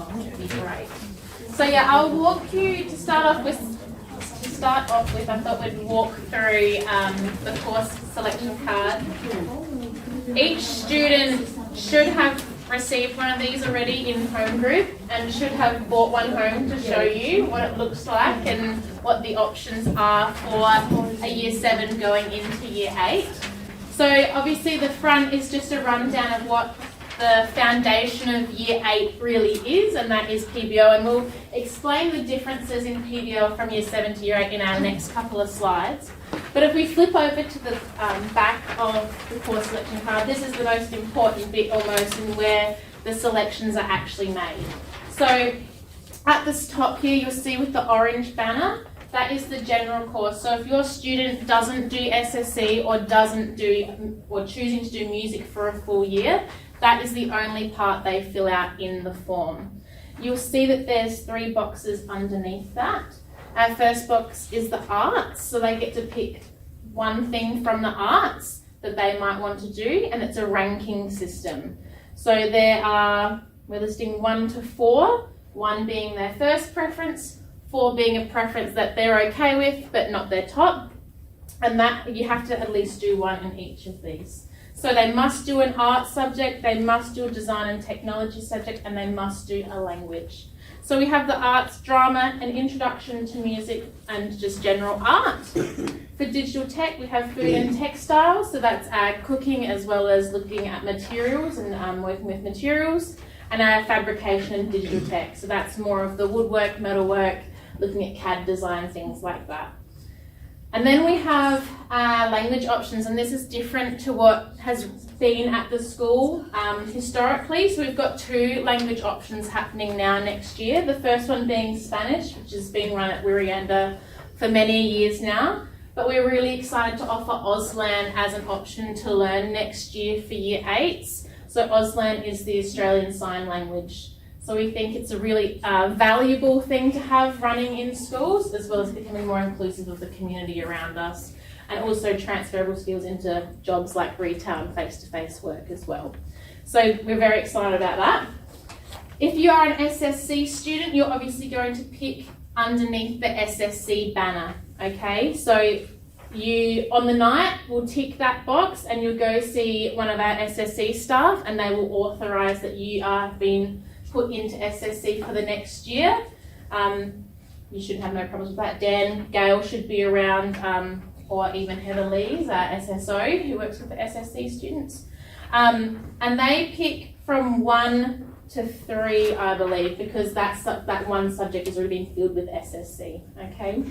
along, it'd be great. So yeah, I'll walk you to start off with. I thought we'd walk through the course selection card. Each student should have received one of these already in home group and should have brought one home to show you what it looks like and what the options are for a year 7 going into year 8. So obviously the front is just a rundown of what the foundation of year 8 really is, and that is PBL, and we'll explain the differences in PBL from year 7 to year 8 in our next couple of slides. But if we flip over to the back of the course selection card, this is the most important bit almost, and where the selections are actually made. So at this top here, you'll see with the orange banner, that is the general course. So if your student doesn't do SSC or choosing to do music for a full year, that is the only part they fill out in the form. You'll see that there's 3 boxes underneath that. Our first box is the arts, so they get to pick one thing from the arts that they might want to do, and it's a ranking system. So we're listing 1 to 4, 1 being their first preference, 4 being a preference that they're okay with but not their top, and that you have to at least do 1 in each of these. So they must do an art subject, they must do a design and technology subject, and they must do a language. So we have the arts, drama, an introduction to music, and just general art. For digital tech, we have food and textiles, so that's cooking as well as looking at materials and working with materials, and our fabrication and digital tech, so that's more of the woodwork, metalwork, looking at CAD design, things like that. And then we have language options, and this is different to what has been at the school historically. So we've got 2 language options happening now next year. The first one being Spanish, which has been run at Wirreanda for many years now. But we're really excited to offer Auslan as an option to learn next year for year 8s. So Auslan is the Australian Sign Language. So we think it's a really valuable thing to have running in schools, as well as becoming more inclusive of the community around us, and also transferable skills into jobs like retail and face-to-face work as well. So we're very excited about that. If you are an SSC student, you're obviously going to pick underneath the SSC banner, okay? So you, on the night, will tick that box and you'll go see one of our SSC staff, and they will authorise that you are being put into SSC for the next year. You should have no problems with that. Dan Gale should be around, or even Heather Lees, our SSO, who works with the SSC students. And they pick from 1 to 3, I believe, because that one subject has already been filled with SSC, okay?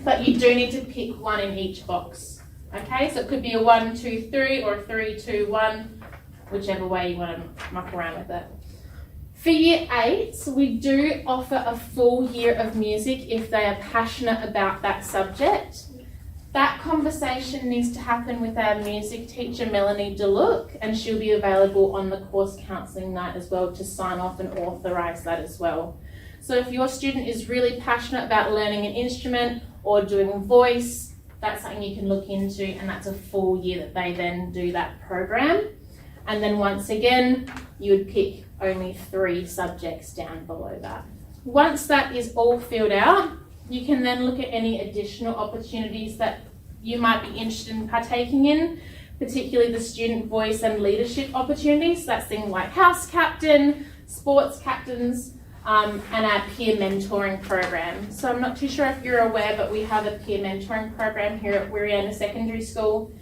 But you do need to pick 1 in each box, okay? So it could be a 1, 2, 3, or a 3, 2, 1, whichever way you want to muck around with it. For year 8s, we do offer a full year of music if they are passionate about that subject. That conversation needs to happen with our music teacher, Melanie DeLuc, and she'll be available on the course counselling night as well to sign off and authorise that as well. So if your student is really passionate about learning an instrument or doing voice, that's something you can look into, and that's a full year that they then do that program. And then once again, you would pick only 3 subjects down below that. Once that is all filled out, you can then look at any additional opportunities that you might be interested in partaking in, particularly the student voice and leadership opportunities. That's things like house captain, sports captains, and our peer mentoring program. So I'm not too sure if you're aware, but we have a peer mentoring program here at Wirreanda Secondary School.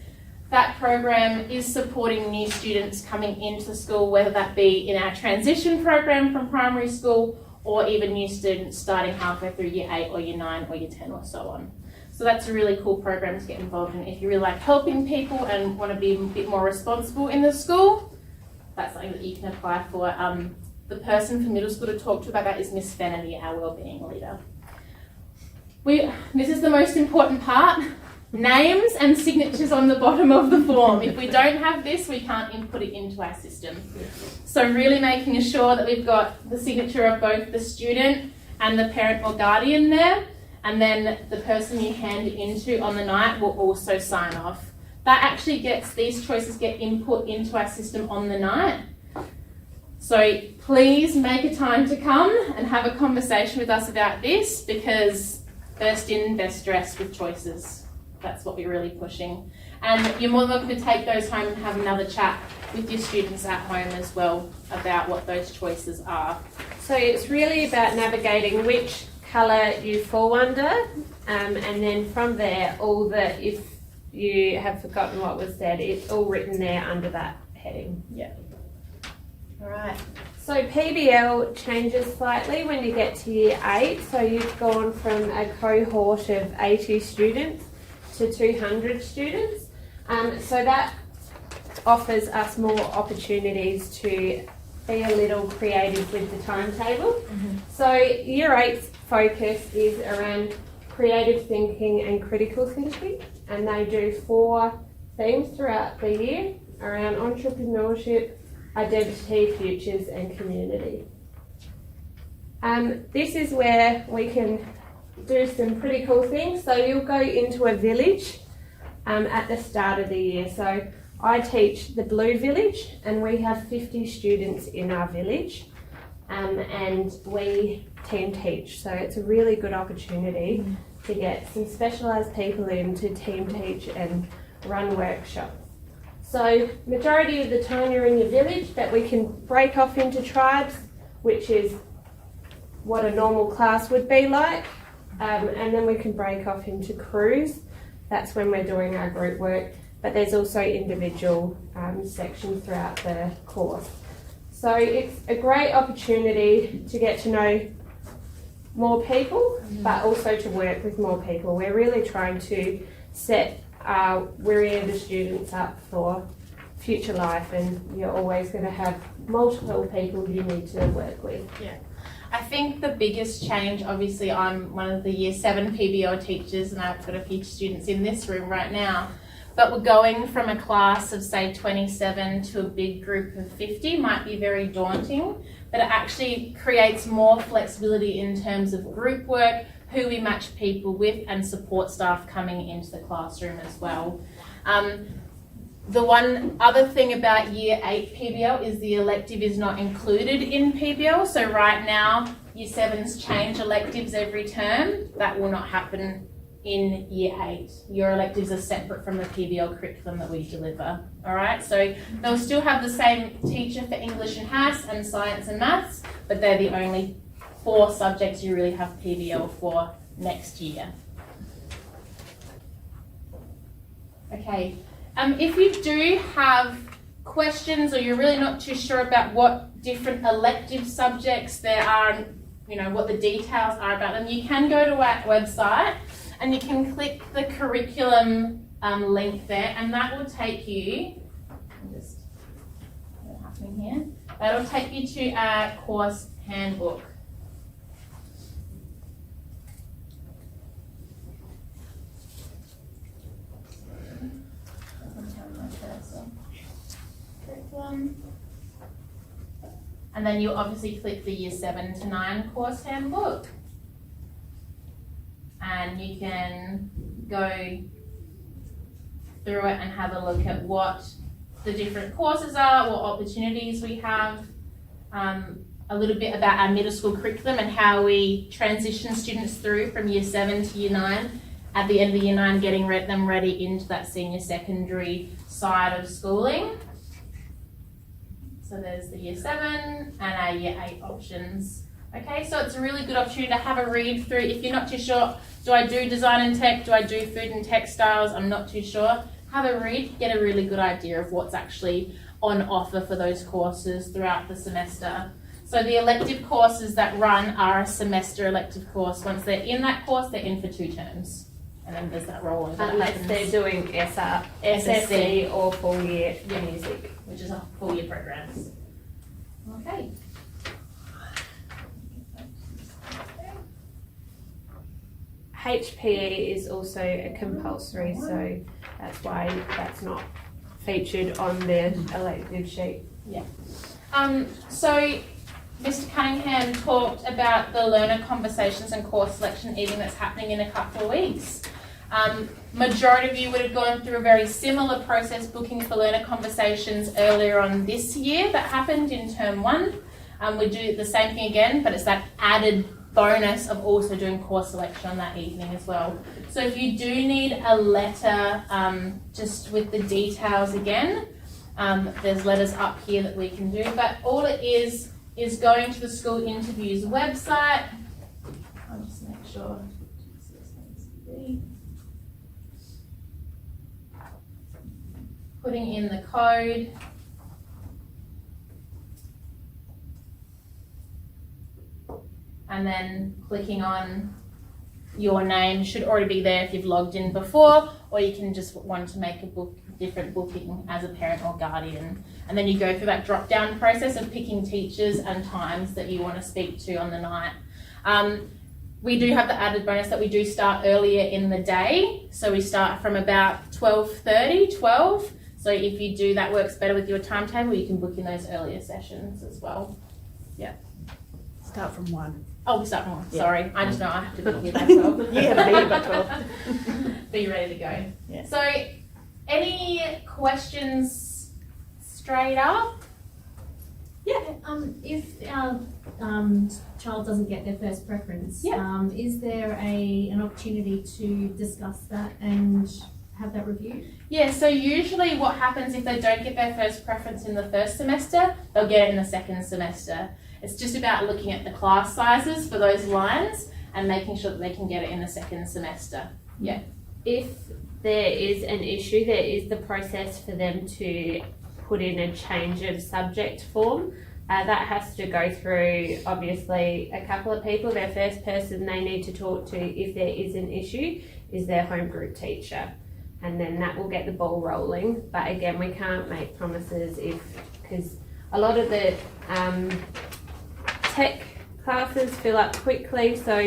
That program is supporting new students coming into school, whether that be in our transition program from primary school or even new students starting halfway through year 8 or year 9 or year 10 or so on. So that's a really cool program to get involved in. If you really like helping people and want to be a bit more responsible in the school, that's something that you can apply for. The person for middle school to talk to about that is Miss Fennerty, our wellbeing leader. This is the most important part. Names and signatures on the bottom of the form. If we don't have this, we can't input it into our system. So really making sure that we've got the signature of both the student and the parent or guardian there, and then the person you hand it into on the night will also sign off. That actually these choices get input into our system on the night. So please make a time to come and have a conversation with us about this, because first in, best dressed with choices. That's what we're really pushing. And you're more than welcome to take those home and have another chat with your students at home as well about what those choices are. So it's really about navigating which colour you fall under, and then from there, if you have forgotten what was said, it's all written there under that heading. Yeah. All right. So PBL changes slightly when you get to year 8. So you've gone from a cohort of 80 students to 200 students. So that offers us more opportunities to be a little creative with the timetable. Mm-hmm. So year 8's focus is around creative thinking and critical thinking, and they do 4 themes throughout the year around entrepreneurship, identity, futures and community. This is where we can do some pretty cool things. So you'll go into a village at the start of the year. So I teach the Blue Village, and we have 50 students in our village, and we team teach. So it's a really good opportunity to get some specialised people in to team teach and run workshops. So majority of the time you're in your village, but we can break off into tribes, which is what a normal class would be like, and then we can break off into crews. That's when we're doing our group work, but there's also individual sections throughout the course. So it's a great opportunity to get to know more people, but also to work with more people. We're really trying to set our Wirreanda students up for future life, and you're always going to have multiple people you need to work with. Yeah. I think the biggest change, obviously I'm one of the year 7 PBL teachers, and I've got a few students in this room right now, but we're going from a class of say 27 to a big group of 50 might be very daunting, but it actually creates more flexibility in terms of group work, who we match people with, and support staff coming into the classroom as well. The one other thing about year 8 PBL is the elective is not included in PBL. So right now, year 7s change electives every term. That will not happen in year 8. Your electives are separate from the PBL curriculum that we deliver. All right, so they'll still have the same teacher for English and HASS and science and maths, but they're the only 4 subjects you really have PBL for next year. Okay. If you do have questions, or you're really not too sure about what different elective subjects there are, what the details are about them, you can go to our website and you can click the curriculum link there, and that will take you, what's happening here? That'll take you to our course handbook. And then you obviously click the year 7 to 9 course handbook, and you can go through it and have a look at what the different courses are, what opportunities we have, a little bit about our middle school curriculum and how we transition students through from year 7 to year 9. At the end of year 9, getting them ready into that senior secondary side of schooling. So there's the year 7 and our year 8 options. Okay, so it's a really good opportunity to have a read through. If you're not too sure, do I do design and tech? Do I do food and textiles? I'm not too sure. Have a read, get a really good idea of what's actually on offer for those courses throughout the semester. So the elective courses that run are a semester elective course. Once they're in that course, they're in for 2 terms. And then there's that rollover. Unless they're doing SSC or full year music, which is a full year programs. Okay. HPE is also a compulsory, so that's why that's not featured on the elective sheet. Yeah. So Mr. Cunningham talked about the learner conversations and course selection evening that's happening in a couple of weeks. Majority of you would have gone through a very similar process booking for learner conversations earlier on this year that happened in term 1. We do the same thing again, but it's that added bonus of also doing course selection on that evening as well. So if you do need a letter just with the details again, there's letters up here that we can do, but all it is going to the school interviews website. I'll just make sure. Putting in the code. And then clicking on your name. Should already be there if you've logged in before, or you can just want to make a different booking as a parent or guardian. And then you go through that drop down process of picking teachers and times that you want to speak to on the night. We do have the added bonus that we do start earlier in the day. So we start from about 12:30, 12. So if you do that works better with your timetable, you can book in those earlier sessions as well. Yeah. Start from 1. Oh, we start from 1. Yeah. Sorry, I just know I have to be here by 12. You have to be here by 12. Be ready to go. Yeah. So, any questions straight up? If our child doesn't get their first preference, Yeah. is there an opportunity to discuss that and have that reviewed? Yeah, so usually what happens if they don't get their first preference in the first semester, they'll get it in the second semester. It's just about looking at the class sizes for those lines and making sure that they can get it in the second semester. Yeah. If there is an issue, there is the process for them to put in a change of subject form. That has to go through, obviously, a couple of people. Their first person they need to talk to if there is an issue is their home group teacher. And then that will get the ball rolling. But again, we can't make promises because a lot of the tech classes fill up quickly. So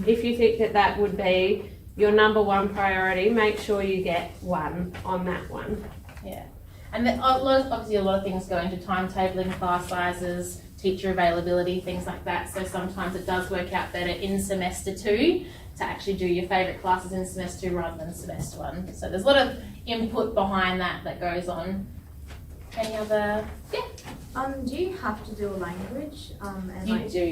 if you think that would be your number 1 priority, make sure you get 1 on that one. Yeah. And then obviously a lot of things go into timetabling, class sizes, teacher availability, things like that. So sometimes it does work out better in semester 2 to actually do your favourite classes in semester 2 rather than semester 1. So there's a lot of input behind that goes on. Any other? Yeah. Do you have to do a language? You do.